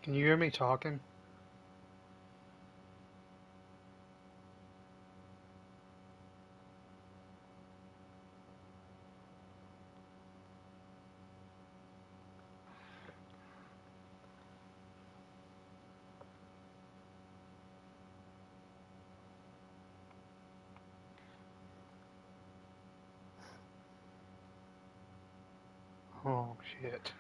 Can you hear me talking? Oh, shit.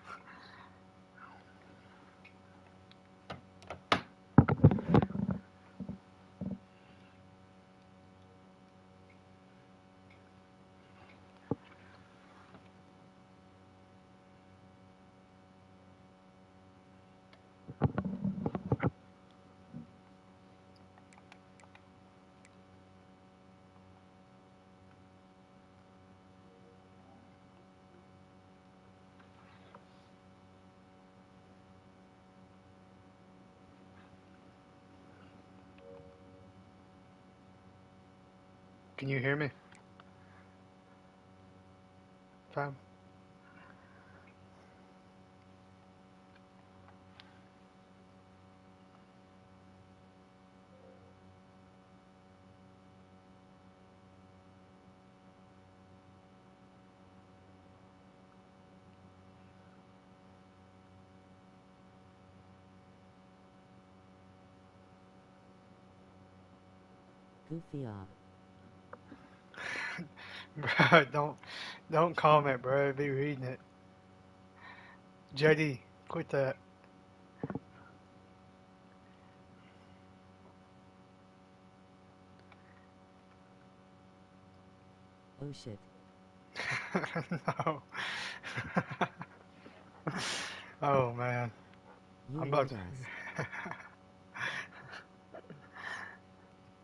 Can you hear me? Fam? Goofy off. Bro, don't comment, bro. Be reading it. JD, quit that. Oh shit. No. Oh man. You I'm about old to. ass.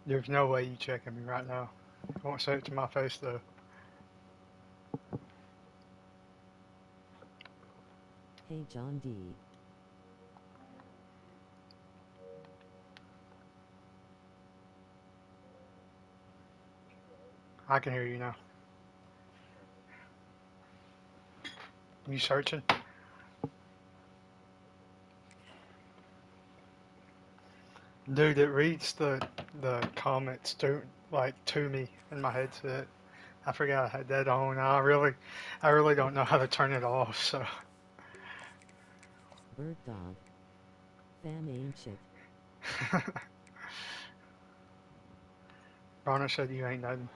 There's no way you checking me right now. I won't say it to my face though. Hey John D. I can hear you now. You searching? Dude, it reads the comments to me in my headset. I forgot I had that on. I really don't know how to turn it off. So, Bird dog. Fam ain't shit. Ronna said you ain't nothing.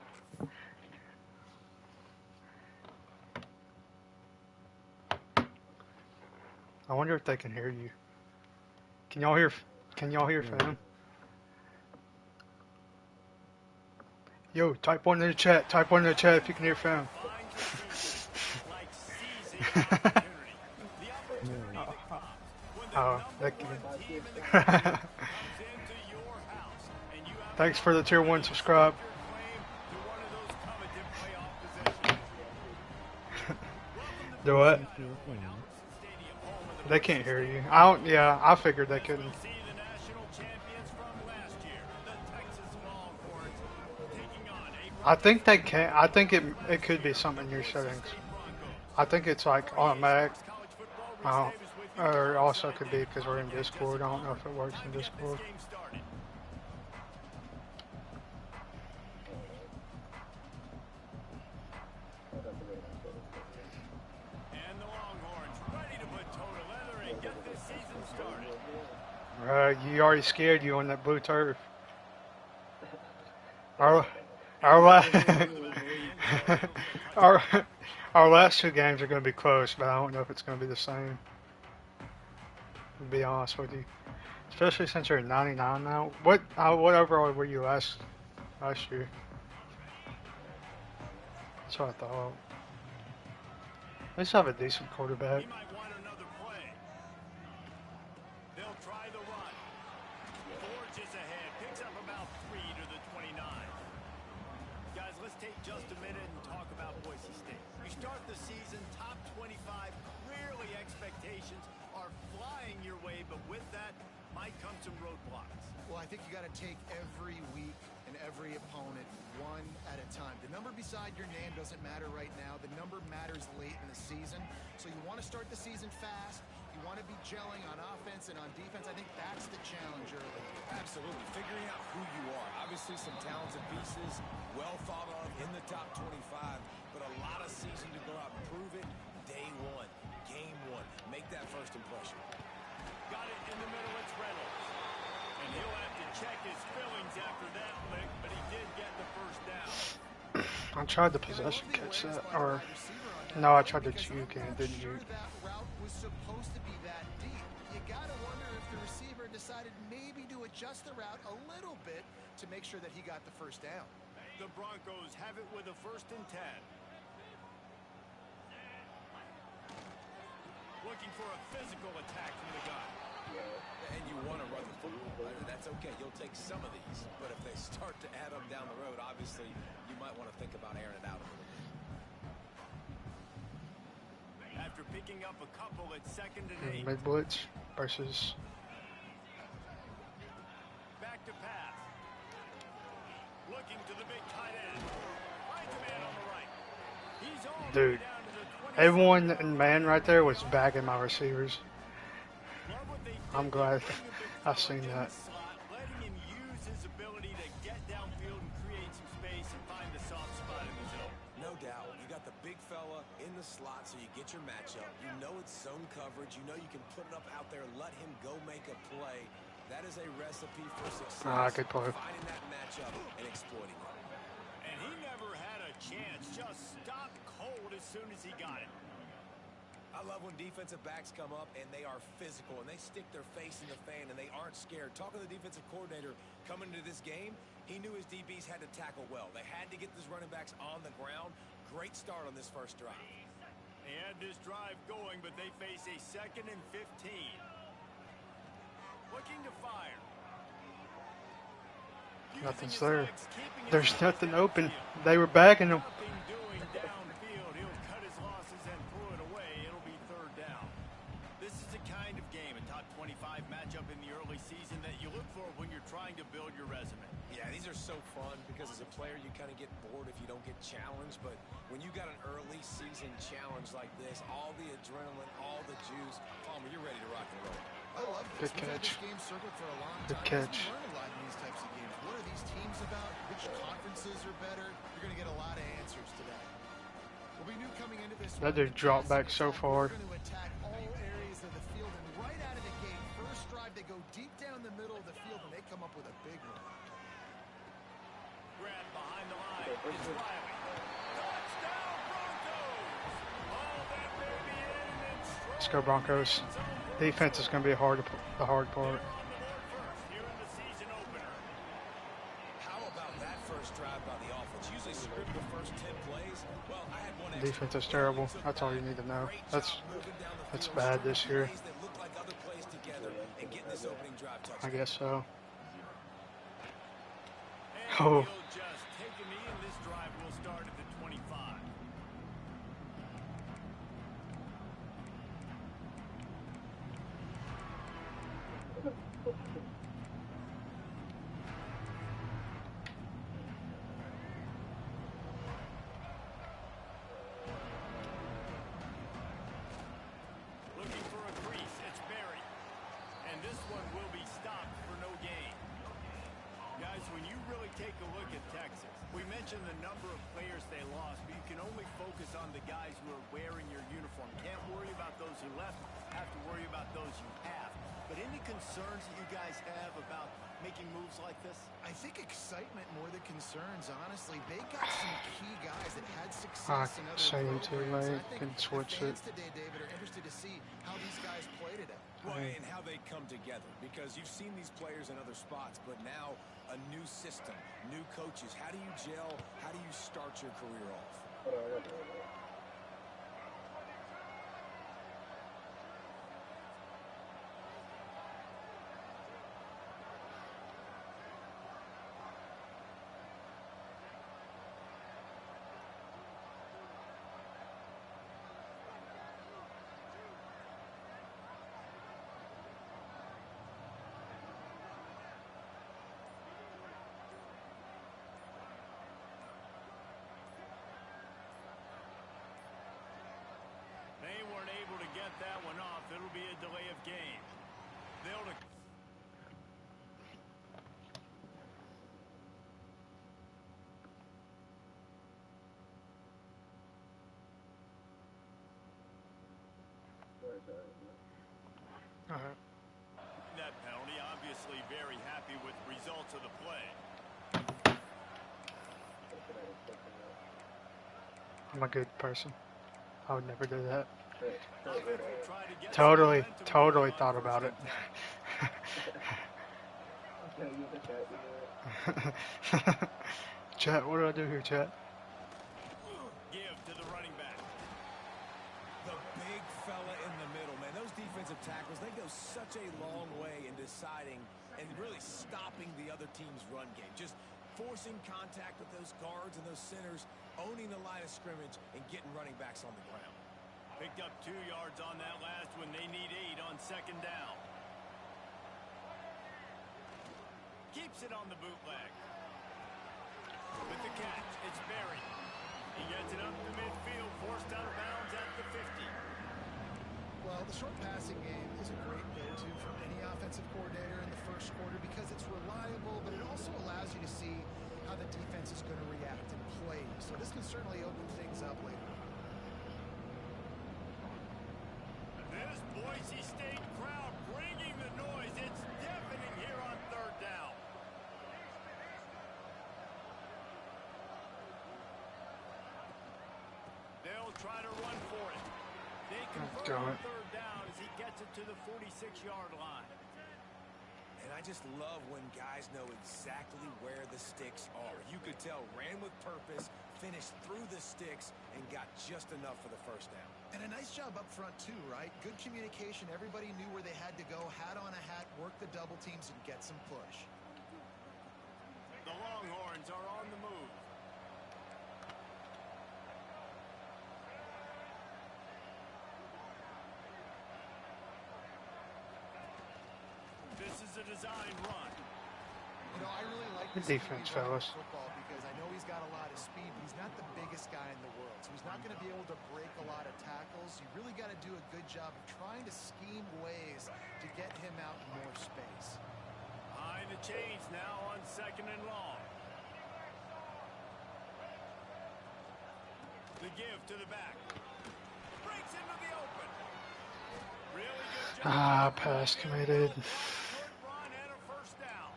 I wonder if they can hear you. Can y'all hear? Can y'all hear No. fam? Yo, type one in the chat. Type one in the chat if you can hear fam. No. Oh, that can. Thanks for the tier one subscribe. Do They what? can't hear fam. They can't hear you. I don't. Yeah, I figured they couldn't. I think they can. I think it could be something in your settings. I think it's like automatic. I don't, or also could be because we're in Discord. I don't know if it works in Discord. You already scared you on that blue turf. Our our our our last two games are going to be close, but I don't know if it's going to be the same. To be honest with you, especially since you're at 99 now. What overall were you last year? That's what I thought. At least have a decent quarterback. Well, I think you got to take every week and every opponent one at a time. The number beside your name doesn't matter right now. The number matters late in the season. So you want to start the season fast. You want to be gelling on offense and on defense. I think that's the challenge early. Absolutely. Figuring out who you are. Obviously some talented pieces, well thought of in the top 25, but a lot of season to go out and prove it. Day one, game one. Make that first impression. Got it in the middle. It's Reynolds. And he'll have to check his fillings after that lick, but he did get the first down. I tried the possession catch that, or no, I tried to juke and it didn't juke. That route was supposed to be that deep. You gotta wonder if the receiver decided maybe to adjust the route a little bit to make sure that he got the first down. The Broncos have it with a 1st and 10. Looking for a physical attack from the guy. And you want to run the football. That's okay. You'll take some of these. But if they start to add up down the road, obviously, you might want to think about airing it out a little bit. After picking up a couple, it's 2nd and 8. Mid blitz versus Back to pass. Looking to the big tight end. Finds a man on the right. He's all the way dude. down to the 20. Everyone in man right there was bagging my receivers. Love what they did. I'm glad Bring the big I fella seen in the that. slot, letting him use his ability to get downfield and create some space and find the soft spot in the zone. No doubt. You got the big fella in the slot, so you get your matchup. You know it's zone coverage. You know you can put it up out there, let him go make a play. That is a recipe for success. Good play. Finding that matchup and exploiting it. And he never had a chance. Just stopped cold as soon as he got it. I love when defensive backs come up and they are physical and they stick their face in the fan and they aren't scared. Talking to the defensive coordinator coming into this game, he knew his DBs had to tackle well. They had to get these running backs on the ground. Great start on this first drive. They had this drive going, but they face a 2nd and 15. Looking to fire. Nothing's Using his there. legs, keeping his There's eyes nothing open. downfield. They were bagging him. Nothing doing downfield. He'll cut his losses and throw it away. It'll be 3rd down. This is the kind of game, a top 25 matchup in the early season that you look for when you're trying to build your resume. Yeah, these are so fun because as a player you kind of get bored if you don't get challenged, but when you got an early season challenge like this, all the adrenaline, all the juice, Palmer, you're ready to rock and roll. I love Good this. We've had catch. this game circled for a long Good time. catch. You learn a lot in these types of games. What are these teams about? Which conferences are better? You're going to get a lot of answers today. Well, we knew coming into this That one, dude the dropped back passing so attack, far. We're going to attack all areas of the field, and right out of the gate, first drive, they go deep down the middle of the field, and they come up with a big one. Grab behind the line. It's Riley. Touchdown, Broncos! Oh, that may be it, and then Let's go Broncos. Defense is going to be the hard part. they're on the board first here in the season opener. How about that first drive by the offense? Usually script the first 10 plays. Well, I had one extra. Defense is terrible. That's all you need to know. Great That's job moving down the that's field, bad stringing this year. plays that look like other plays together and getting this opening drive touchdown. I guess so. And Oh. he'll just take a knee, and this drive will start at the 25. Looking for a crease. It's Berry. And this one will be stopped for no gain. Guys, when you really take a look at Texas, we mentioned the number of players they lost, but you can only focus on the guys who are wearing your uniform. Can't worry about those who left, have to worry about those you have. But any concerns that you guys have about making moves like this? I think excitement more than concerns, honestly. They got some key guys that had success in other Same too, programs. man. I think Can the switch fans it. today, David, are interested to see how these guys play today. Well, and how they come together, because you've seen these players in other spots, but now a new system, new coaches. How do you gel? How do you start your career off? They weren't able to get that one off. it'll be a delay of game. They'll Alright. that penalty. Obviously very happy with the results of the play. I'm a good person. I would never do that. Offense will try to get some Totally, momentum totally going on thought first about and it. Chat, what do I do here, chat? 10. Give to the running back. The big fella in the middle, man. Those defensive tackles, they go such a long way in deciding and really stopping the other team's run game. Just forcing contact with those guards and those centers, owning the line of scrimmage, and getting running backs on the ground. Picked up 2 yards on that last one. They need 8 on second down. Keeps it on the bootleg. With the catch, it's Berry. He gets it up to midfield, forced out of bounds at the 50. Well, the short passing game is a great go-to from any offensive coordinator in the first quarter because it's reliable, but it also allows you to see how the defense is going to react and play. So this can certainly open things up later. This Boise State crowd bringing the noise. It's deafening here on third down. They'll try to run for it. They convert on third down as he gets it to the 46-yard line. And I just love when guys know exactly where the sticks are. You could tell, ran with purpose, finished through the sticks, and got just enough for the first down. And a nice job up front too, right? Good communication. Everybody knew where they had to go. Hat on a hat, work the double teams, and get some push. The Longhorns are on the move. This is a design run. You know, I really like Good to see defense, him run fellas. football because I know he's got a lot of speed, but he's not the biggest guy in the world. So he's not going to be able to break a lot of tackles. You really got to do a good job of trying to scheme ways to get him out in more space. Behind the chains now on second and long. The give to the back. Breaks into the open. Really good job. Pass committed. Good run and a first down.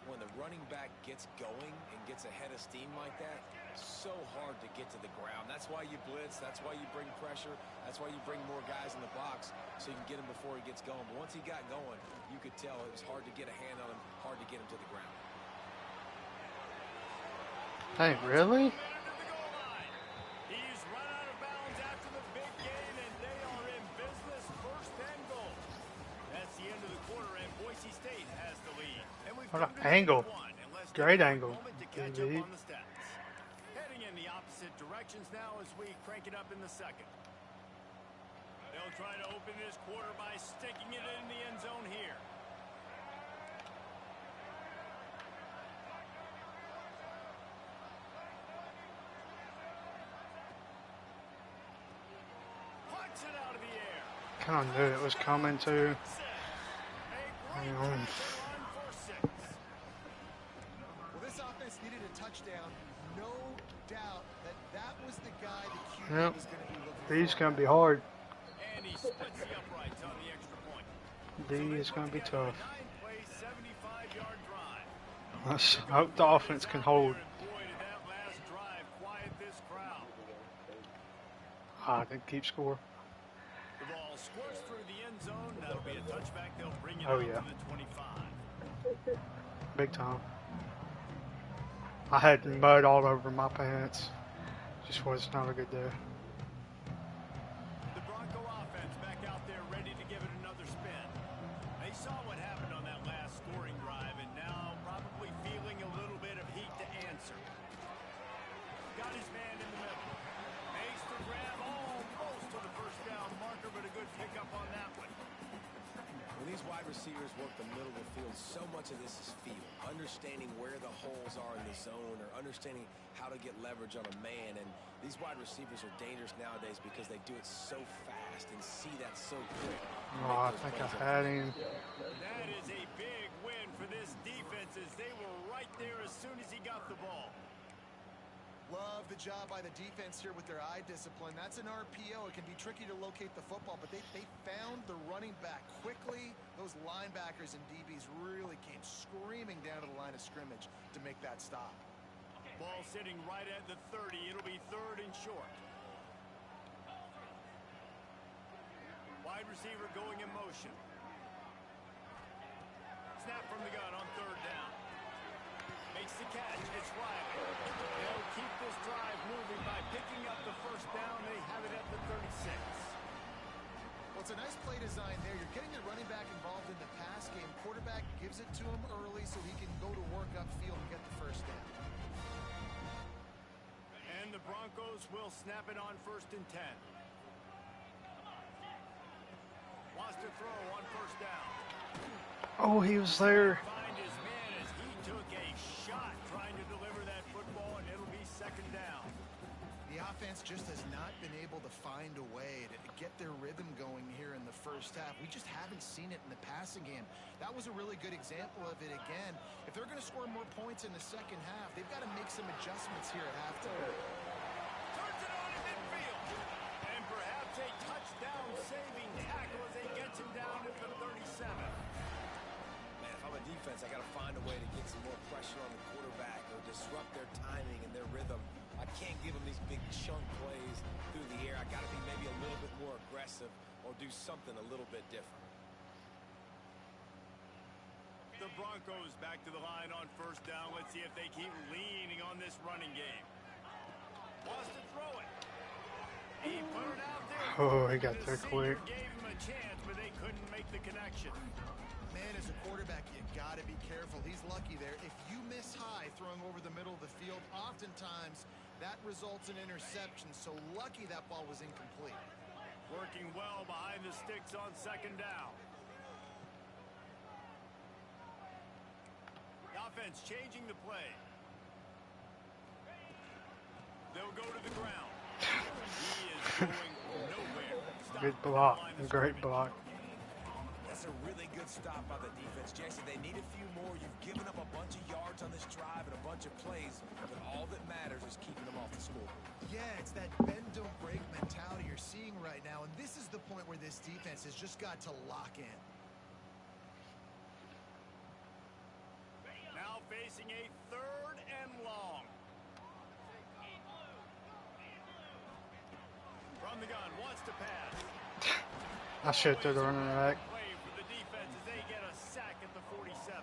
When the running back gets going and gets ahead of steam like that, so hard to get to the ground. That's why you blitz. That's why you bring pressure. That's why you bring more guys in the box so you can get him before he gets going. But once he got going, you could tell it was hard to get a hand on him, hard to get him to the ground. Hey, really? He's run out of bounds after the big gain, and they are in business. First and goal. That's the end of the quarter, and Boise State has the lead. And we've What come an to the angle. end of one, and let's Great take a angle, moment to catch up DB. on the stats. Heading in the opposite directions now as we crank it up in the second. They'll try to open this quarter by sticking it in the end zone here. Punts it out of the air. Kind of knew it was coming too. Hang on. Well, this offense needed a touchdown. No doubt that was the guy the QB Yep. was going to be looking D's for. gonna be hard. And he splits the uprights on the extra point. D is gonna be tough. 9-play, 75-yard drive. Let's hope the offense can hold. And boy, did that last drive quiet this crowd. They keep score. The ball squirts through the end zone. That'll be a touchback. They'll bring it Oh, out yeah. to the 25. Big time. I had mud all over my pants. Just was not a good day. The Bronco offense back out there ready to give it another spin. They saw what happened on that last scoring drive and now probably feeling a little bit of heat to answer. Got his man in the middle. Makes the grab almost to the first down marker, but a good pickup on that one. When these wide receivers work the middle of the field. So much of this is feel, understanding where the holes are in the zone or understanding how to get leverage on a man. And these wide receivers are dangerous nowadays because they do it so fast and see that so quick. Oh, I think I had him. That is a big win for this defense as they were right there as soon as he got the ball. Love the job by the defense here with their eye discipline. That's an RPO. It can be tricky to locate the football, but they found the running back quickly. Those linebackers and DBs really came screaming down to the line of scrimmage to make that stop. Ball sitting right at the 30. It'll be 3rd and short. Wide receiver going in motion. Snap from the gun on 3rd down. Makes the catch. It's Riley. They'll keep this drive moving by picking up the 1st down. They have it at the 36. Well, it's a nice play design there. You're getting the running back involved in the pass game. Quarterback gives it to him early so he can go to work upfield and get the 1st down. And the Broncos will snap it on 1st and 10. Wants to throw on 1st down. Oh, he was there. Find his man as he took a shot trying to deliver that football, and it'll be 2nd down. The offense just has not been able to find a way to get their rhythm going here in the 1st half. We just haven't seen it in the passing game. That was a really good example of it again. If they're going to score more points in the 2nd half, they've got to make some adjustments here at halftime. Turns it on in midfield. And perhaps a touchdown-saving tackle as they get him down at the 37. Man, if I'm a defense, I got to find a way to get some more pressure on the quarterback or disrupt their timing and their rhythm. I can't give them these big chunk plays through the air. I got to be maybe a little bit more aggressive or do something a little bit different. The Broncos back to the line on 1st down. Let's see if they keep leaning on this running game. Wants to throw it. He put it out there. Oh, he got The there senior quick. gave him a chance, but they couldn't make the connection. Man, as a quarterback, you got to be careful. He's lucky there. If you miss high throwing over the middle of the field, oftentimes that results in interception. So lucky that ball was incomplete. Working well behind the sticks on 2nd down. The offense changing the play. They'll go to the ground. He is going nowhere. Stop Good at the block. line of Great scrimmage. block. That's a really good stop by the defense. Jason, they need a few more. You've given up a bunch of yards on this drive and a bunch of plays, but all that matters is keeping them off the scoreboard. Yeah, it's that bend don't break mentality you're seeing right now, and this is the point where this defense has just got to lock in. Now facing a 3rd and long. From the gun, wants to pass. I should throw the running back. Play for the defense as they get a sack at the 47.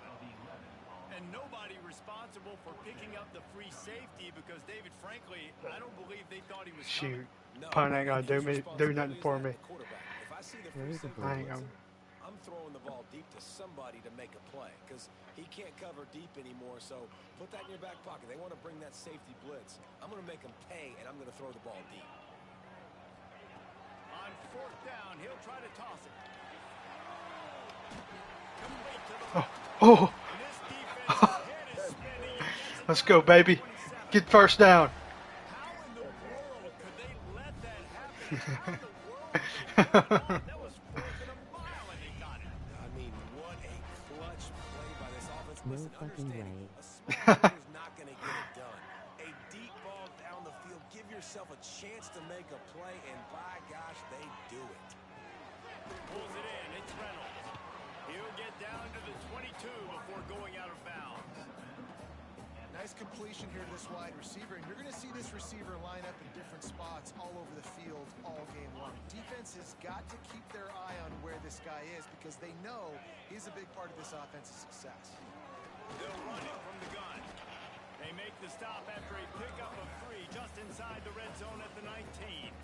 And nobody responsible for picking up the free safety because David, frankly, I don't believe they thought he was Shoot. coming. No, Punt ain't gonna do his nothing for me. responsibility is not the quarterback. If I see the Where free is the safety ball? I ain't blitzing, gonna. I'm throwing the ball deep to somebody to make a play because he can't cover deep anymore. So put that in your back pocket. They want to bring that safety blitz. I'm going to make them pay, and I'm going to throw the ball deep. On 4th down, he'll try to toss it. Complete to the Oh, And this defense's head is spinning. He gets it let's down go, to baby. 27. Get 1st down. How in the world could they let that happen? How in the world could they let it off? That was 4th and a mile, and they got it. I mean, what a clutch play by this offense. No Listen, fucking understanding way. a small is not going to get it done. A deep ball down the field. Give yourself a chance to make a play, and by gosh, they do it. Pulls it in. It's Reynolds. He'll get down to the 22 before going out of bounds. Nice completion here to this wide receiver, and you're going to see this receiver line up in different spots all over the field all game long. Defense has got to keep their eye on where this guy is because they know he's a big part of this offense's success. They'll run it from the gun. They make the stop after a pickup of 3 just inside the red zone at the 19.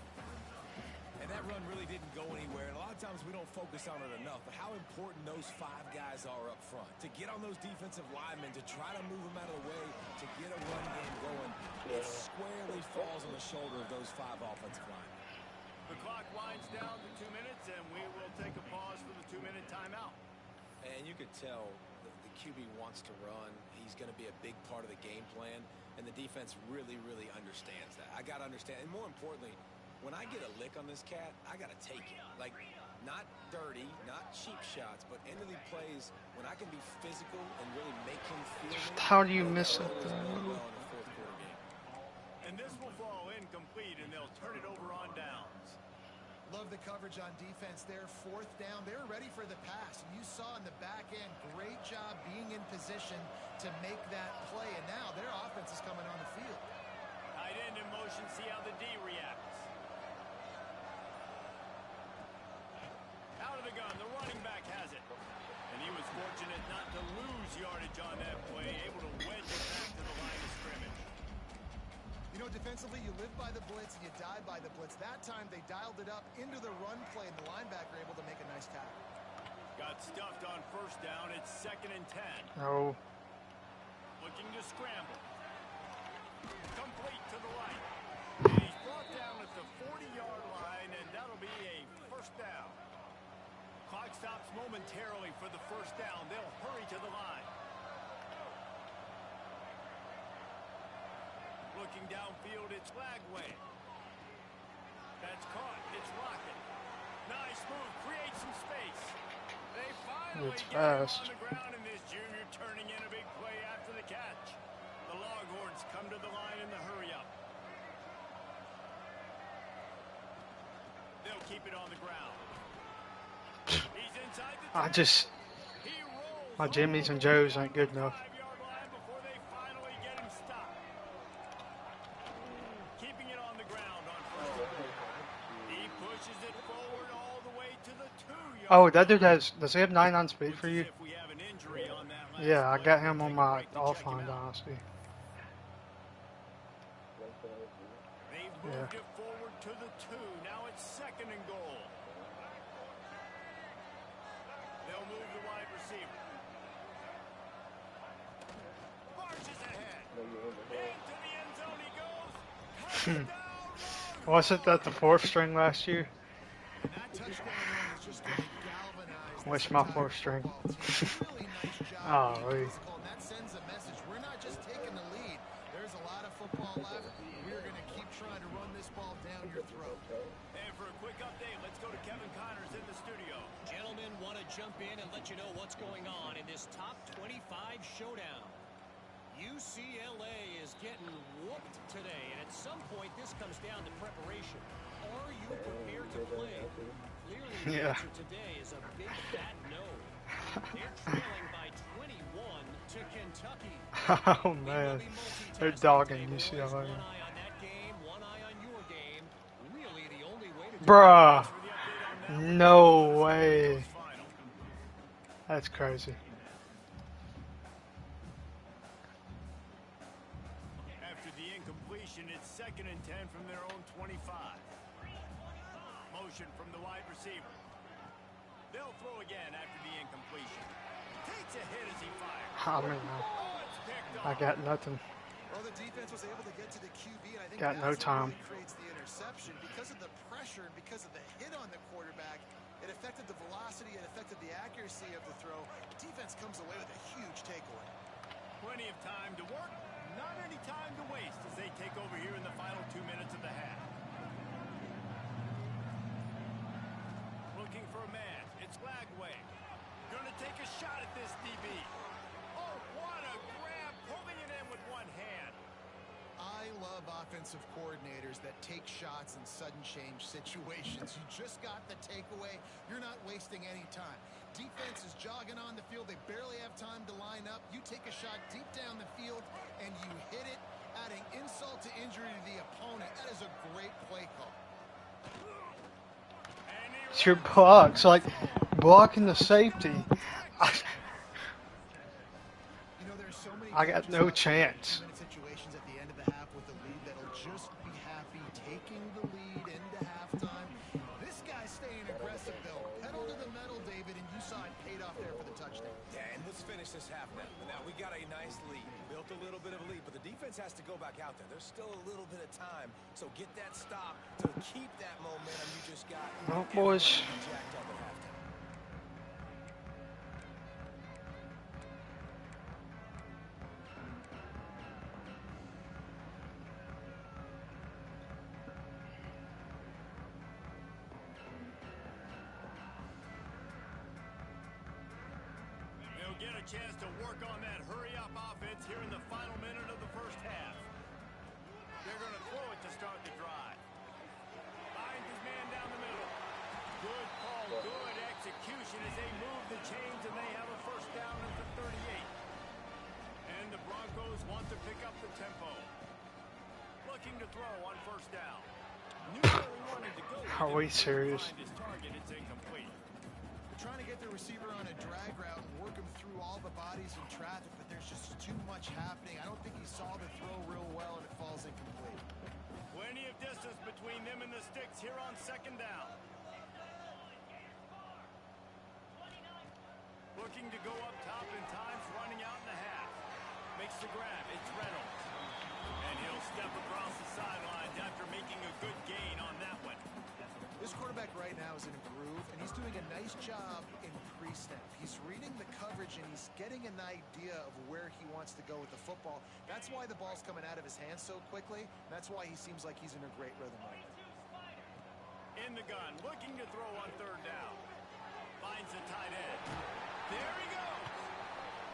And that run really didn't go anywhere. And a lot of times we don't focus on it enough. But how important those 5 guys are up front. To get on those defensive linemen, to try to move them out of the way, to get a run game going. It squarely falls on the shoulder of those 5 offensive linemen. The clock winds down to 2 minutes, and we will take a pause for the 2-minute timeout. And you could tell the QB wants to run. He's going to be a big part of the game plan. And the defense really, really understands that. I got to understand. And more importantly, when I get a lick on this cat, I got to take it. Like, not dirty, not cheap shots, but end of the plays when I can be physical and really make him feel it. How do you miss it? Well in the fourth quarter game. And this will fall incomplete, and they'll turn it over on downs. Love the coverage on defense there. Fourth down. They were ready for the pass. And you saw in the back end, great job being in position to make that play. And now their offense is coming on the field. Tight end in motion. See how the D reacts. Out of the gun. The running back has it. And he was fortunate not to lose yardage on that play. Able to wedge it back to the line of scrimmage. You know, defensively, you live by the blitz and you die by the blitz. That time, they dialed it up into the run play, and the linebacker able to make a nice tackle. Got stuffed on first down. It's 2nd and 10. No. Looking to scramble. Complete to the right. And he's brought down at the 40-yard line, and that'll be a first down. Clock stops momentarily for the first down. They'll hurry to the line. Looking downfield, it's Lagway. That's caught. It's Lockett. Nice move. Create some space. They finally It's get him fast. on the ground, and this junior turning in a big play after the catch. The Longhorns come to the line in the hurry-up. They'll keep it on the ground. He's inside the I just, He rolls my Jimmys and Joes ain't good enough. 5-yard line before they finally get him stopped. Keeping it on the ground on first down. He pushes it forward all the way to the 2-yard Oh, that dude does he have 99 speed for you? If we have an injury on that last Yeah, I play, got him we'll on take a my break to check him offline out. dynasty. They've moved Yeah. it forward to the 2. Now it's 2nd and goal. They'll move the wide receiver. Marches ahead. Into the end zone he goes. Touchdown, Was it that the 4th string last year? And that touchdown run is just going to galvanize this Wish my entire 4th string. football team. Really nice job Oh, being wait. physical, and that sends a message. We're not just taking the lead. There's a lot of football left. We're going to keep trying to run this ball down your throat. And for a quick update, let's go to Kevin Connors in the studio. Gentlemen, want to jump in and let you know what's going on in this top 25 showdown. UCLA is getting whooped today, and at some point this comes down to preparation. Are you prepared to play? Clearly the Yeah. answer today is a big fat no. They're trailing by 21 to Kentucky. Oh man, they're dogging UCLA. One eye on that game, one eye on your game. Really the only way to do Bruh, For the update on that, no way. final. That's crazy. After the incompletion, it's 2nd and 10 from their own 25. Motion from the wide receiver. They'll throw again after the incompletion. Takes a hit as he fires. I mean, Oh, it's picked I off. got nothing. Well, the defense was able to get to the QB, and I think Got no that's what time. really creates the interception. Because of the pressure and because of the hit on the quarterback, it affected the velocity, it affected the accuracy of the throw. The defense comes away with a huge takeaway. Plenty of time to work, not any time to waste as they take over here in the final 2 minutes of the half. Looking for a man. It's Lagway. Gonna take a shot at this DB. Oh, what a grab. Pulling it in with one hand. I love offensive coordinators that take shots in sudden change situations. You just got the takeaway. You're not wasting any time. Defense is jogging on the field. They barely have time to line up. You take a shot deep down the field, and you hit it, adding insult to injury to the opponent. That is a great play call. And he It's your blocks, like blocking the safety. You know, there's so many I got coaches no out there in chance. two-minute situations at the end of the half with the lead that'll just be happy taking the lead into halftime. This guy's staying aggressive, though. Pedal to the metal, David, and you saw it paid off there for the touchdown. Yeah, and let's finish this half now. Now, we got a nice lead. Built a little bit of a lead, but the defense has to go back out there. There's still a little bit of time. So get that stop to keep that momentum you just got. Oh, boys. Jacked up at halftime. will get a chance to work on that hurry-up offense here in the final minute of the first half. They're going to throw it to start the drive. Finds his man down the middle. Good call, good execution as they move the chains, and they have a first down at the 38. And the Broncos want to pick up the tempo. Looking to throw on first down. Knew where he wanted to go. Are we serious? Find his target, it's incomplete. They're trying to get the receiver on a drag route and work him through all the bodies in traffic, but there's just too much happening. I don't think he saw the throw real well, and it falls incomplete. Plenty of distance between them and the sticks here on second down. Looking to go up top in times, running out in the half. Makes the grab, it's Reynolds. And he'll step across the sidelines after making a good gain on that one. This quarterback right now is in a groove, and he's doing a nice job in pre-snap. He's reading the coverage, and he's getting an idea of where he wants to go with the football. That's why the ball's coming out of his hands so quickly. That's why he seems like he's in a great rhythm right now. In the gun, looking to throw on third down. Finds the tight end. There he goes.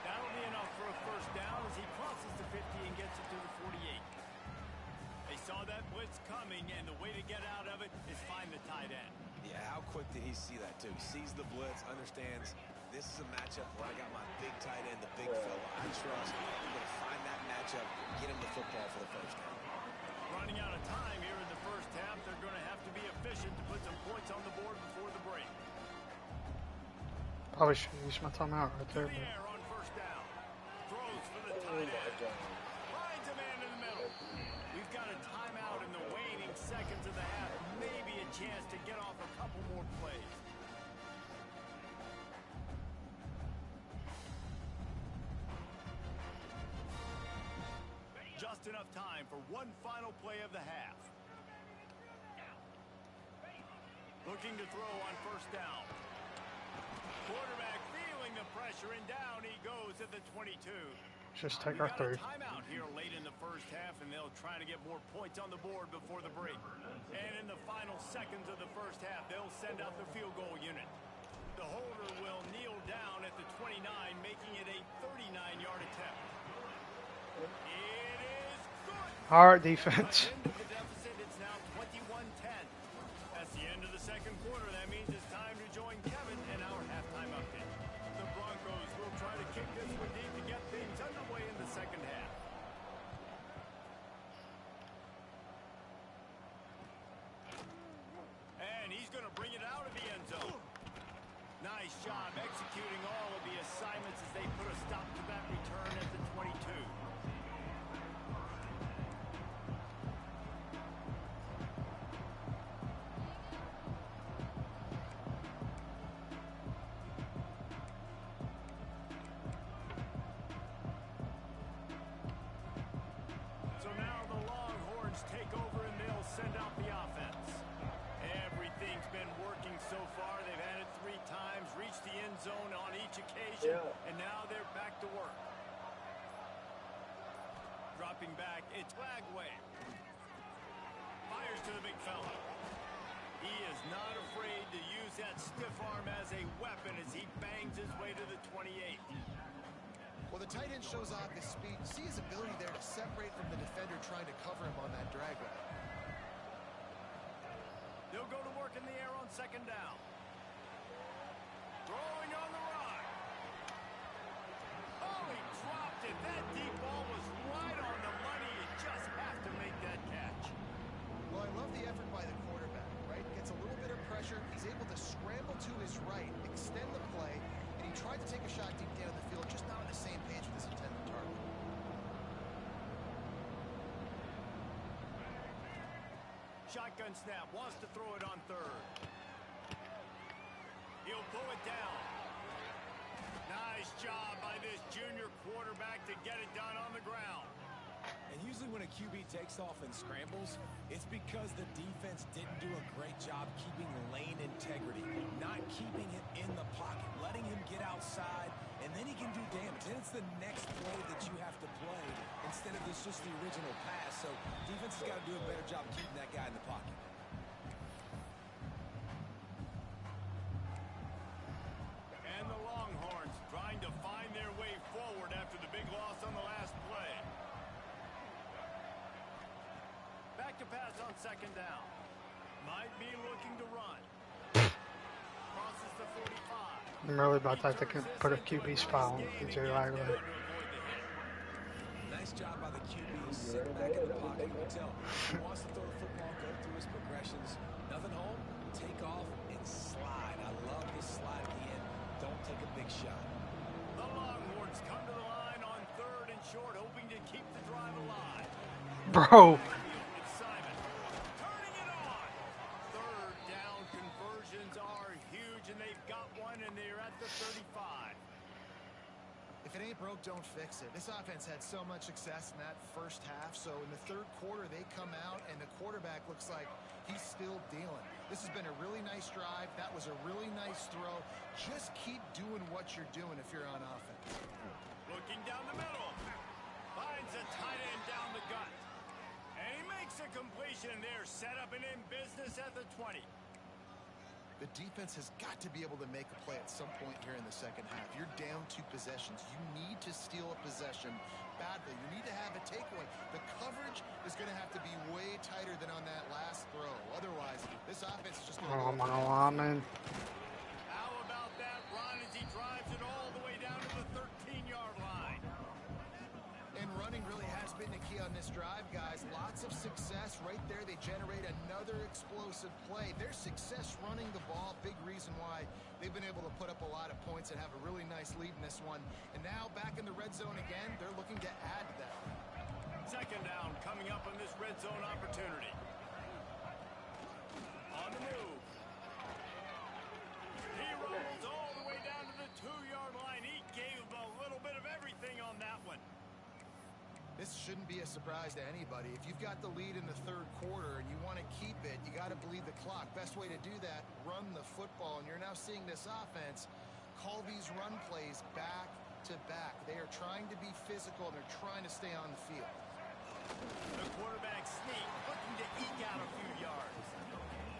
That'll be enough for a first down as he crosses the 50 and gets it to the 48. They saw that blitz coming, and the way to get out of it is find the tight end. Yeah, how quick did he see that, too? He sees the blitz, understands this is a matchup where I got my big tight end, the big fella I trust. I'm going to find that matchup, get him the football for the first down. Running out of time here in the first half, they're going to have to be efficient to put some points on the board before the break. Probably should use my timeout right there. To the air on first down. Throws for the tight end. Finds a man in the middle. We've got a timeout in the waning seconds of the half. Maybe a chance to get off a couple more plays. Just enough time for one final play of the half. Looking to throw on first down. Quarterback feeling the pressure, and down he goes at the 22. Just take We our got third. a timeout here late in the first half, and they'll try to get more points on the board before the break. And in the final seconds of the first half, they'll send out the field goal unit. The holder will kneel down at the 29, making it a 39-yard attempt. It is good. Alright, defense. Into the deficit, it's now 21-10. That's the end of the second quarter. That means it's time to join Kevin in our halftime update. The Broncos will try to kick this one deep to get things underway in the second half. And he's going to bring it out of the end zone. Nice job executing all of the assignments as they put a stop to that return at the 22. So now the Longhorns take over and they'll send out the offense. Everything's been working so far. They've had it 3 times, reached the end zone on each occasion, and now they're back to work. Dropping back, it's Bagway. Fires to the big fella. He is not afraid to use that stiff arm as a weapon as he bangs his way to the 28. Well, the tight end shows off his speed. See his ability there to separate from the defender trying to cover him on that drag route. They'll go to work in the air on second down. Throwing on the run. Oh, he dropped it. That deep ball was right on the money. You just have to make that catch. Well, I love the effort by the quarterback, right? Gets a little bit of pressure. He's able to scramble to his right, extend the play, and he tried to take a shot deep down the field, just not on the same page with his intended target. Shotgun snap. Wants to throw it on third. He'll pull it down. Nice job by this junior quarterback to get it done on the ground. And usually when a QB takes off and scrambles, it's because the defense didn't do a great job keeping lane integrity, not keeping him in the pocket, letting him get outside, and then he can do damage. Then it's the next play that you have to play instead of just the original pass. So defense has got to do a better job keeping that guy in the pocket. And the Longhorns trying to find back to pass on second down. Might be looking to run. Crosses the 45. I'm really about to can put a QB spot on DJ Wagler. Nice job by the QB to sit back in the pocket. You can tell he wants to throw the football, go through his progressions. Nothing home, take off and slide. I love this slide at the end. Don't take a big shot. The Longhorns come to the line on 3rd and short, hoping to keep the drive alive. Bro. It's Simon turning it on. 3rd down conversions are huge, and they've got one, and they're at the 35. If it ain't broke, don't fix it. This offense had so much success in that first half, so in the 3rd quarter, they come out, and the quarterback looks like he's still dealing. This has been a really nice drive. That was a really nice throw. Just keep doing what you're doing if you're on offense. Looking down the middle. Finds a tight end down the gut. And he makes a completion there. Set up and in business at the 20. The defense has got to be able to make a play at some point here in the second half. You're down 2 possessions. You need to steal a possession badly. You need to have a takeaway. The coverage is going to have to be way tighter than on that last throw. Otherwise, this offense is just going to Oh my God, How about that run as he drives it all the way down to the 13-yard line? And running really has been the key on this drive, guys. Lots of success right there. They generate another explosive play. Their success running the ball, big reason why they've been able to put up a lot of points and have a really nice lead in this one. And now back in the red zone again, they're looking to add to that. Second down coming up on this red zone opportunity. On the move. He rolls all the way down to the 2-yard line. He gave a little bit of everything on that one. This shouldn't be a surprise to anybody. If you've got the lead in the 3rd quarter and you want to keep it, you got to bleed the clock. Best way to do that, run the football. And you're now seeing this offense call these run plays back to back. They are trying to be physical, and they're trying to stay on the field. The quarterback sneak, looking to eke out a few yards.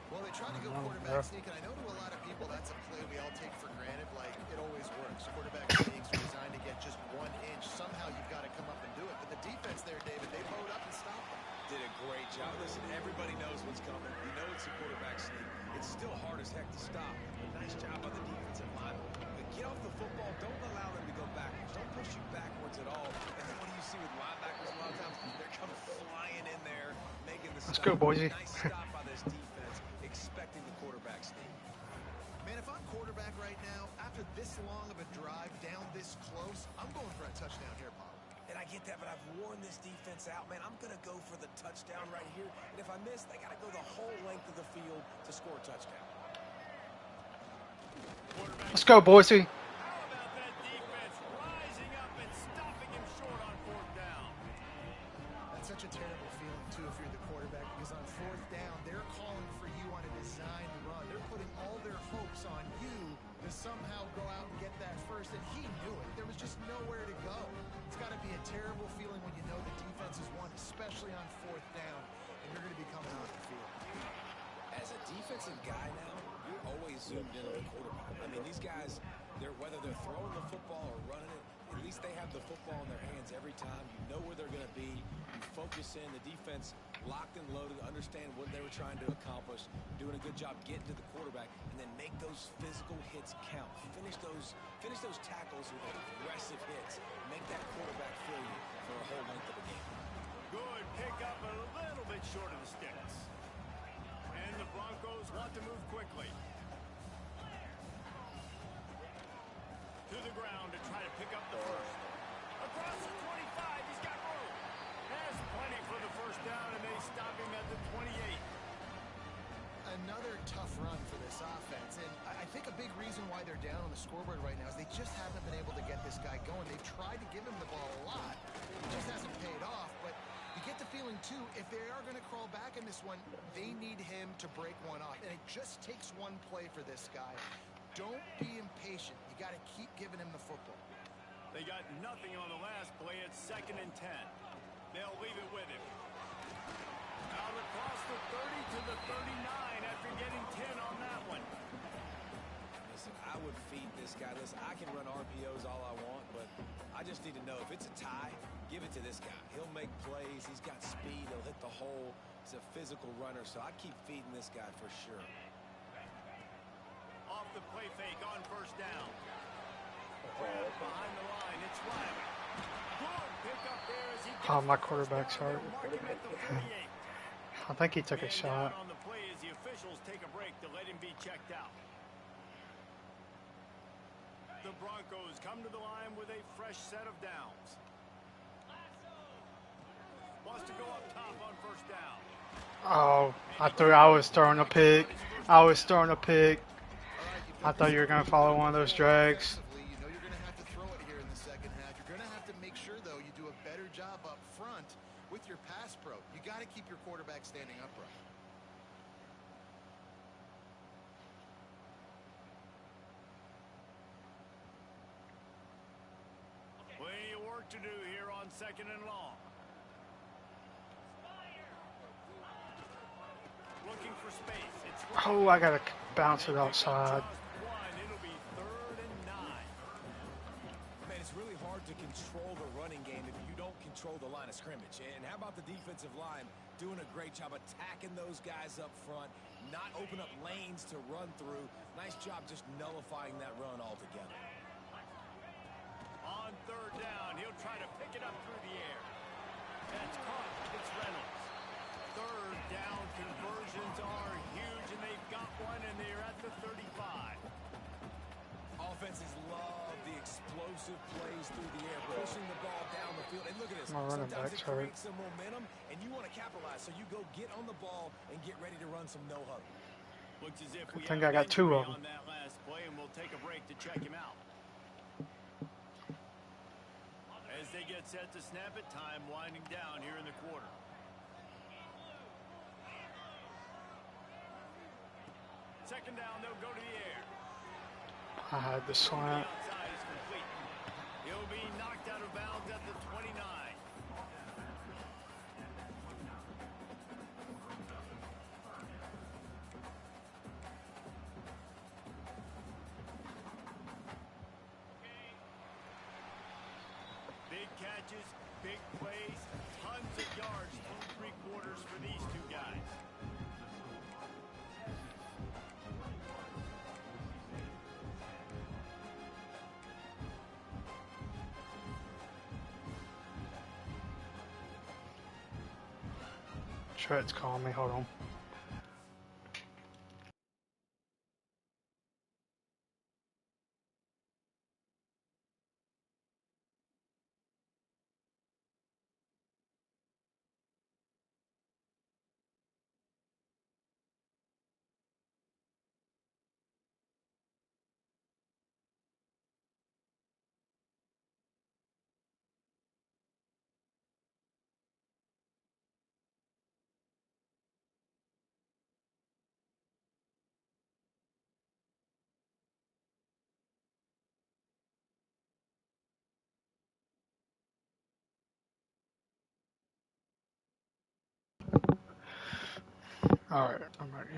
Well, they try to go quarterback sneak, and I know to a lot of people that's a play we all take for granted, like it always works. Quarterback sneaks are designed to get just 1 inch. Somehow you've got to come up and do it. But the defense there, David, they bowed up and stopped them. Did a great job. Listen, everybody knows what's coming. You know it's a quarterback sneak. It's still hard as heck to stop. But nice job by the defensive line. But get off the football. Don't allow them to go backwards. Don't push you backwards at all. And then what do you see with linebackers a lot of times? They're coming flying in there, making the Let's stop. go, Boise. Nice stop by this defense, expecting the quarterback sneak. Man, if I'm quarterback right now, after this long of a drive down this close, I'm going for a touchdown here, Paul. And I get that, but I've worn this defense out, man. I'm going to go for the touchdown right here. And if I miss, they got to go the whole length of the field to score a touchdown. Let's go, Boise. How about that defense rising up and stopping him short on 4th down? That's such a terrible feeling, too, if you're the quarterback, because on 4th down, they're calling for you on a designed run. They're putting all their hopes on you to somehow go out and get that first, and he knew it. There was just nowhere to go. It's got to be a terrible feeling when you know the defense has won, especially on 4th down, and you're going to be coming off the field. As a defensive guy now, you're always zoomed in on the quarterback. I mean, these guys, whether they're throwing the football or running it, at least they have the football in their hands every time. You know where they're going to be. You focus in. The defense locked and loaded, understand what they were trying to accomplish, doing a good job getting to the quarterback, and then make those physical hits count. Finish those tackles with aggressive hits. Make that quarterback feel you for a whole length of the game. Good pick up a little bit short of the sticks. And the Broncos want to move quickly. To the ground to try to pick up the first. Across the 25, he's got room. Has plenty for the first down, and they stop him at the 28. Another tough run for this offense, and I think a big reason why they're down on the scoreboard right now is they just haven't been able to get this guy going. They've tried to give him the ball a lot. It just hasn't paid off, but you get the feeling, too, if they are going to crawl back in this one, they need him to break one off, and it just takes one play for this guy. Don't be impatient. You got to keep giving him the football. They got nothing on the last play. It's 2nd and 10. They'll leave it with him. Out across the 30 to the 39 after getting 10 on that one. Listen, I would feed this guy. Listen, I can run RPOs all I want, but I just need to know if it's a tie, give it to this guy. He'll make plays. He's got speed. He'll hit the hole. He's a physical runner, so I keep feeding this guy for sure. Off the play fake on first down. Behind the line, it's Riley. Good pick up there as he Oh, gets my the first quarterback's down. hurt. They'll mark him at the 48. I think he took a Man shot. down on the play as the officials take a break to let him be checked out. The Broncos come to the line with a fresh set of downs. Wants to go up top on first down. Oh, I was throwing a pick. I was throwing a pick. All right, you put I thought you were yourself gonna follow in one of those control drags. offensively. You know you're going to have to throw it here in the second half. You're going to have to make sure, though, you do a better job up front with your pass pro. You got to keep your quarterback standing upright. Plenty of work to do here on second and long. Looking for space. It's Oh, I gotta bounce it outside. just one. It'll be 3rd and 9. Man, it's really hard to control the running game if you don't control the line of scrimmage. And how about the defensive line doing a great job attacking those guys up front, not open up lanes to run through. Nice job just nullifying that run altogether. On 3rd down, he'll try to pick it up through the air. That's caught. It's Reynolds. 3rd down conversions are huge, and they've got one, and they're at the 35. Offenses love the explosive plays through the air, pushing the ball down the field. And look at this. My running Sometimes back's it hurt. creates some momentum, and you want to capitalize. So you go get on the ball and get ready to run some no-huddle. Looks as if we I think have I got an two injury of 'em. on that last play, and we'll take a break to check him out. As they get set to snap it, time winding down here in the quarter. Second down, they'll go to the air. I had the slant. Outside is complete. He'll be knocked out of bounds at the 29. Big catches, big plays, tons of yards through 3 quarters for these two guys. Tread's calling me. Hold on. All right, I'm ready.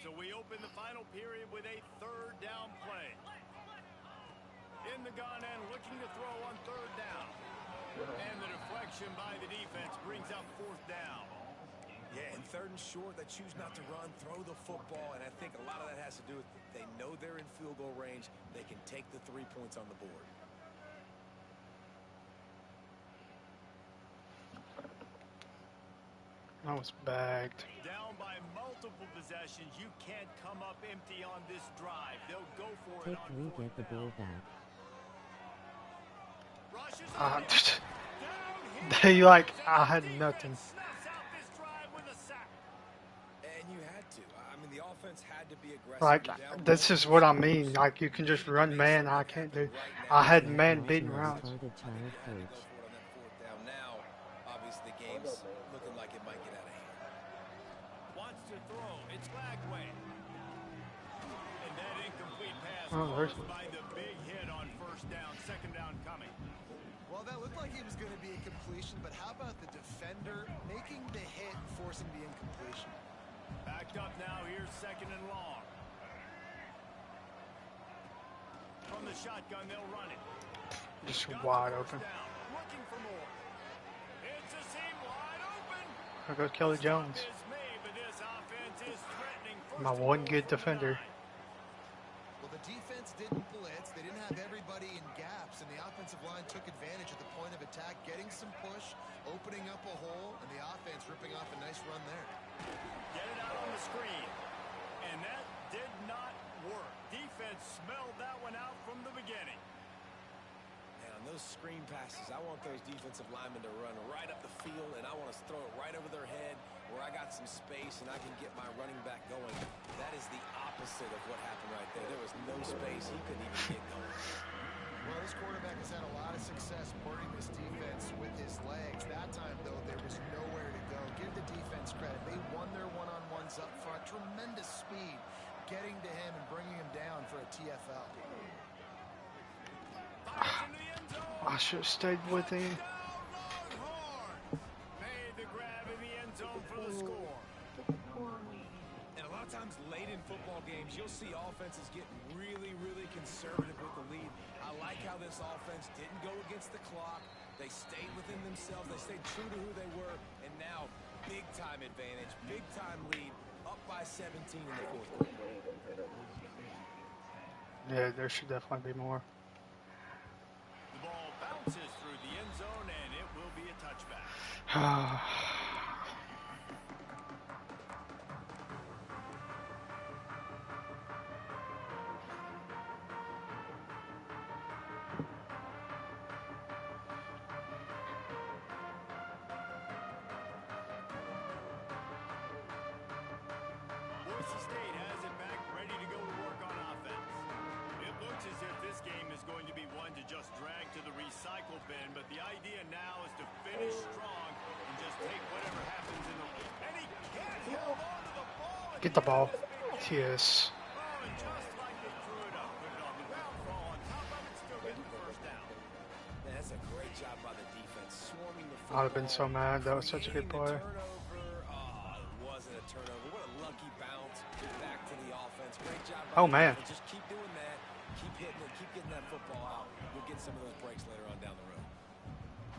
So we open the final period with a 3rd down play. In the gun and looking to throw on 3rd down. And the deflection by the defense brings up 4th down. Yeah, and 3rd and short, they choose not to run, throw the football, and I think a lot of that has to do with they know they're in field goal range. They can take the 3 points on the board. I was bagged. Down by multiple possessions. You can't come up empty on this drive. They'll go for it Pick on 3, 4th get the down. ball back. Rushes Uh, on it. Down they he like goes, I and had the nothing. defense snuffs out this drive with a sack. And you had to. I mean, the offense had to be aggressive. Like You're down this is multiple what I scores. mean. Like you can just You need to run make man. I something can't happen do. right I now. had Zach man Martin beating has routes. started I think child you had to coach. go for it on that 4th down. Now, obviously, the game's looking like it might get out of hand. Wants to throw. It's Lagway. And that incomplete pass Oh, there's followed by the big hit on first down, second down coming. Well, that looked like it was going to be a completion, but how about the defender making the hit, forcing the incompletion? Backed up now, here's second and long. From the shotgun, they'll run it. just Got the wide first open. down, looking for more. It's a seam wide open. There goes Kelly Jones. Stop is made, but this offense is threatening. First My and one goal good from the defender. 9. Well, the defense didn't blitz. They didn't have everybody in gaps, and the offensive line took advantage at the point of attack, getting some push, opening up a hole, and the offense ripping off a nice run there. Get it out on the screen. And that did not work. Defense smelled that one out from the beginning. Man, on those screen passes, I want those defensive linemen to run right up the field, and I want to throw it right over their head where I got some space and I can get my running back going. That is the opposite of what happened right there. There was no space. He couldn't even get going. Well, this quarterback has had a lot of success burning this defense with his legs. That time, though, there was nowhere to go. Give the defense credit. They won their one-on-ones up front. Tremendous speed getting to him and bringing him down for a TFL. Fires into the end zone. I should have stayed with him. Touchdown, Longhorns. Made the grab in the end zone for the score. And a lot of times late in football games, you'll see offenses getting really, really conservative with the lead. I like how this offense didn't go against the clock. They stayed within themselves. They stayed true to who they were. And now, big-time advantage, big-time lead, up by 17 in the fourth quarter. Yeah, there should definitely be more. The ball bounces through the end zone, and it will be a touchback. Boise State has it back, ready to go to work on offense. It looks as if this game is going to be one to just drag to the recycle bin, but the idea now is to finish strong and just take whatever happens in the... And he can't hold on to the ball. And Get the ball. he has a big hit. Yes. Oh, and just like they threw it up, put it on the ground, fall on top of it, still getting the first down. Man, that's a great job by the defense, swarming the football. I'd have been so mad. That was such a good creating the play. turnover. Oh, it wasn't a turnover. What a lucky bounce back to the offense. Great job by Oh, the man. defense. Just keep doing that. Keep hitting it. Keep getting that football out. You'll get some of those breaks later on down the road.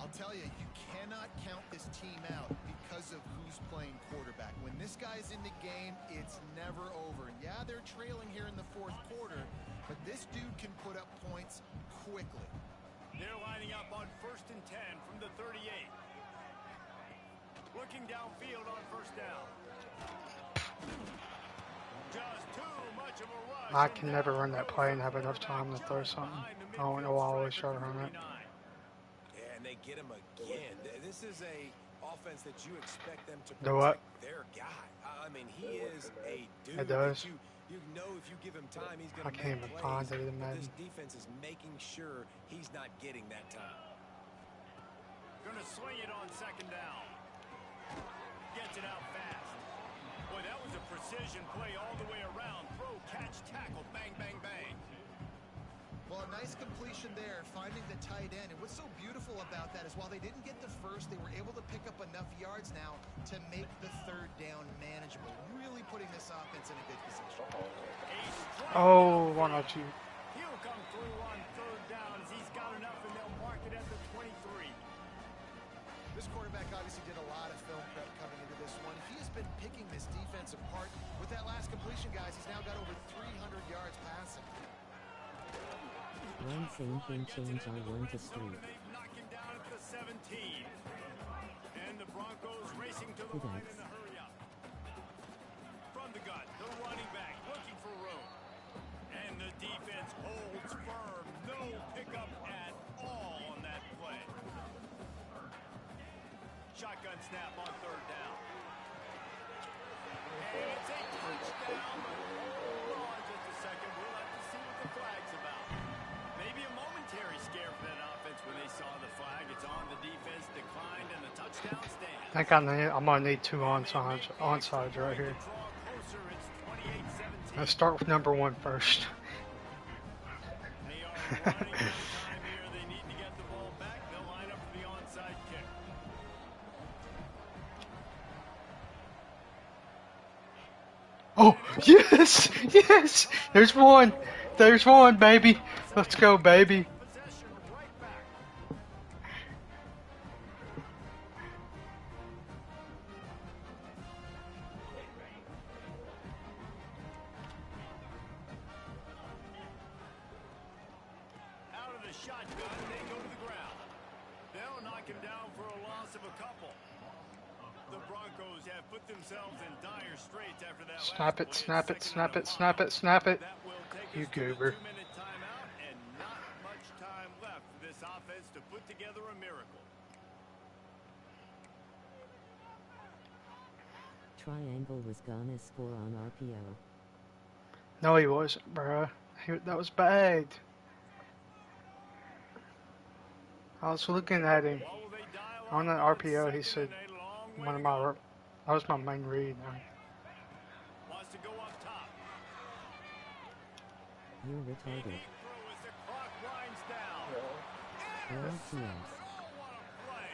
I'll tell you, you cannot count this team out because of who's playing quarterback. When this guy's in the game, it's never over. And yeah, they're trailing here in the fourth quarter, but this dude can put up points quickly. They're lining up on 1st and 10 from the 38. Looking downfield on first down. Just too much of a rush. I can never run that play and have enough time to throw something. I don't know why I always try to run it. Yeah, and they get him again. This is a offense that you expect them to Do what? protect their guy. I mean, he is a dude. It does. that You know if you give him time, he's going I to can't make even plays. find it in But this Madden. defense is making sure he's not getting that time. Gonna swing it on second down. Gets it out fast. Boy, that was a precision play all the way around. Throw, catch, tackle, bang, bang, bang. Well, a nice completion there, finding the tight end. And what's so beautiful about that is while they didn't get the first, they were able to pick up enough yards now to make the third down manageable. Really putting this offense in a good position. Oh, why not you? He'll come through on third down as he's got enough, and they'll mark it at the 23. This quarterback obviously did a lot of film prep coming into this one. He has been picking this defense apart. With that last completion, guys, he's now got over 300 yards passing. One same thing change R1 to street. They knock him down at the 17. And the Broncos racing to the Good line X. in a hurry up. From the gun, the running back looking for room. And the defense holds firm. No pickup at all on that play. Shotgun snap on third down. And it's a touchdown. Hold on just a second. We'll have to see what the flag's about. Maybe a momentary scare for that offense when they saw the flag. It's on the defense, declined, and the touchdown stands. I think I'm gonna need two onsides right here. Draw closer. It's 28-17. Let's start with number 1 first. They are running out of time here. They need to get the ball back. They'll line up for the onside kick. Oh, yes! Yes! There's one! There's one, baby! Let's go, baby! Possession right back. Out of the shotgun, they go to the ground. They'll knock him down for a loss of a couple. The Broncos have put themselves in dire straits after that. Snap last it, play. snap it, Second snap and it, a snap mile. it, snap it. That will take You us to the goober. 2-minute timeout, and not much time left for this offense to put together a miracle. Triangle was gonna score on RPO. No, he wasn't, bruh. That was bad. I was looking at him. What will they dial On up? the Well, it's RPO, he second said and a long way one to of my, go. that was my main read. Wants to go up top. You're Deep retarded. throw as the clock winds down. World TS. Oh, what a play.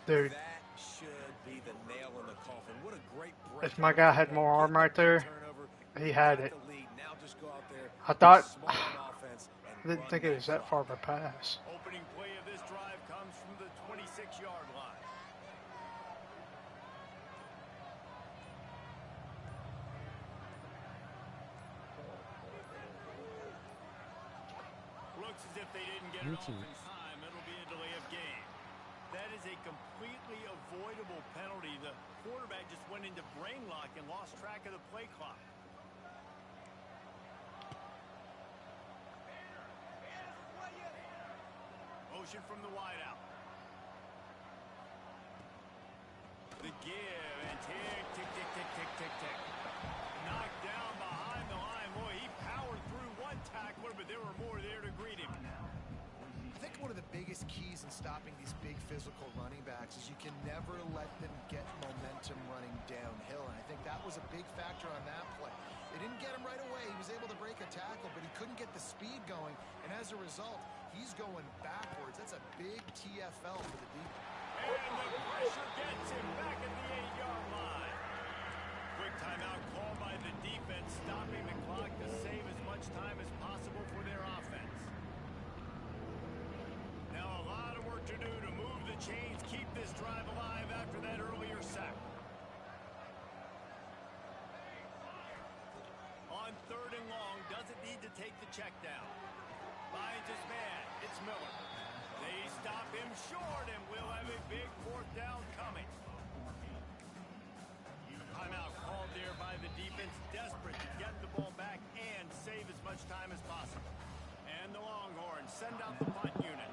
Dude, That should be the nail in the coffin. What a great break. if my guy had more arm right there, Turnover, he had got it. the lead. Now just go out there, I thought, be smart on offense, and I didn't run think it was that clock. far of a pass. Opening play of this drive comes from the 26-yard line. Looks as if they didn't get it off in Richie. time. It'll be a delay of game. That is a completely avoidable penalty. The quarterback just went into brain lock and lost track of the play clock. Motion from the wideout. The give and tick, tick, tick, tick, tick, tick, tick. Knocked down behind the line. Boy, he powered through one tackler, but there were more there to greet him. I think one of the biggest keys in stopping these big physical running backs is you can never let them get momentum running downhill. And I think that was a big factor on that play. They didn't get him right away. He was able to break a tackle, but he couldn't get the speed going. And as a result, he's going backwards. That's a big TFL for the defense. And the pressure gets him back at the 8-yard line. Quick timeout called by the defense, stopping the clock to save as much time as possible for their offense. Now a lot of work to do to move the chains, keep this drive alive after that earlier sack. On 3rd and long, doesn't need to take the check down. Finds his man. It's Miller. They stop him short, and we'll have a big 4th down coming. Timeout called there by the defense, desperate to get the ball back and save as much time as possible. And the Longhorns send out the punt unit.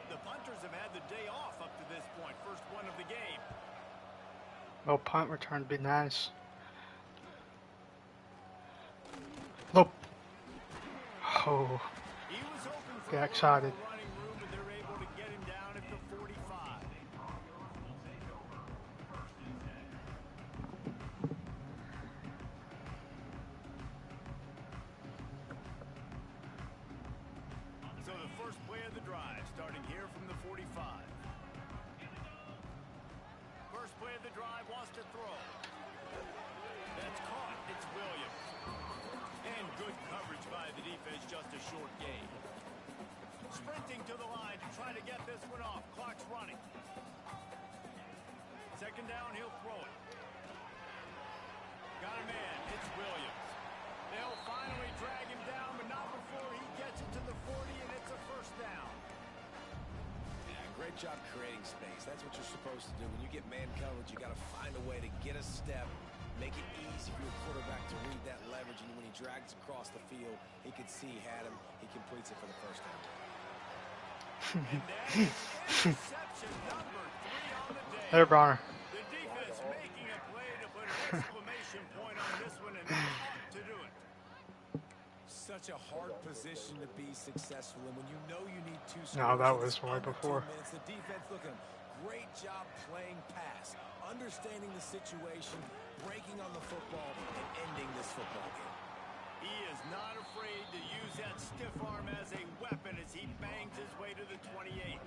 The punters have had the day off up to this point, first one of the game. Well, punt return would be nice. Look. Oh, He was hoping for get a little excited. more running room, but they're able to get him down at the 45. So the first play of the drive, starting here from the 45. First play of the drive, wants to throw. That's caught. It's Williams. And good coverage by the defense, just a short gain. Sprinting to the line to try to get this one off. Clock's running. Second down, he'll throw it. Got a man. It's Williams. They'll finally drag him down, but not before he gets it to the 40, and it's a first down. Yeah, great job creating space. That's what you're supposed to do. When you get man coverage, you got to find a way to get a step, make it easy for your quarterback to read that leverage, and when he drags across the field, he could see he had him. He completes it for the first down. And that is interception number 3 on the day. There, Bronner. The defense making a play to put an exclamation point on this one, and they ought to do it. Such a hard position to be successful, and when you know you need 2 scores. No, that was it's way under 2 before. minutes. The defense looking great job playing pass, understanding the situation, breaking on the football, and ending this football game. He is not afraid to use that stiff arm as a weapon as he bangs his way to the 28.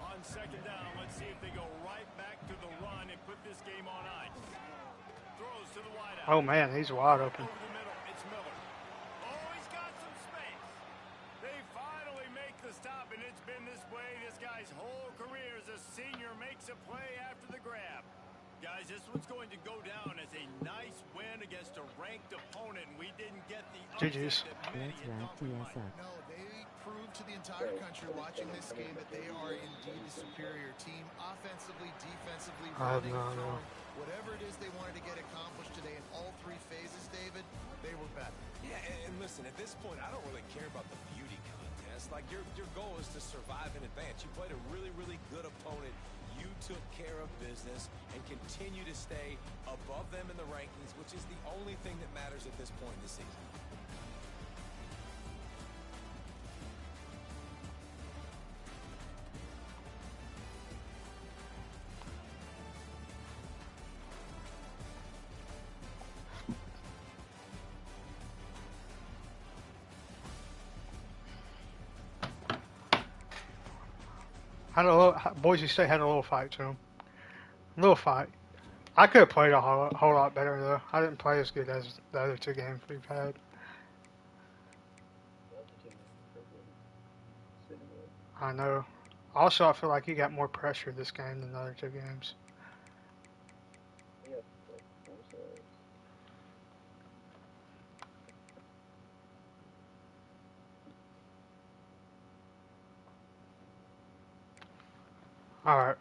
On second down, let's see if they go right back to the run and put this game on ice. Throws to the wideout. Oh man, he's wide open. Over the middle, it's Miller. Oh, he's got some space. They finally make the stop, and it's been this way this guy's whole career as a senior makes a play after the grab. Guys, this one's going to go down as a nice win against a ranked opponent, and we didn't get the GG's. upset that many Let's had wrap thought we TS might. up. No, they proved to the entire country watching this game that they are indeed the superior team, offensively, defensively, I have running, no idea. throwing, whatever it is they wanted to get accomplished today in all three phases, David, they were better. Yeah, and listen, at this point, I don't really care about the beauty contest. Like, your goal is to survive and advance. You played a really, really good opponent. You took care of business and continue to stay above them in the rankings, which is the only thing that matters at this point in the season. Had a little, Boise State had a little fight to him. Little fight. I could have played a whole lot better though. I didn't play as good as the other two games we've had. I know. Also, I feel like you got more pressure this game than the other two games. All right.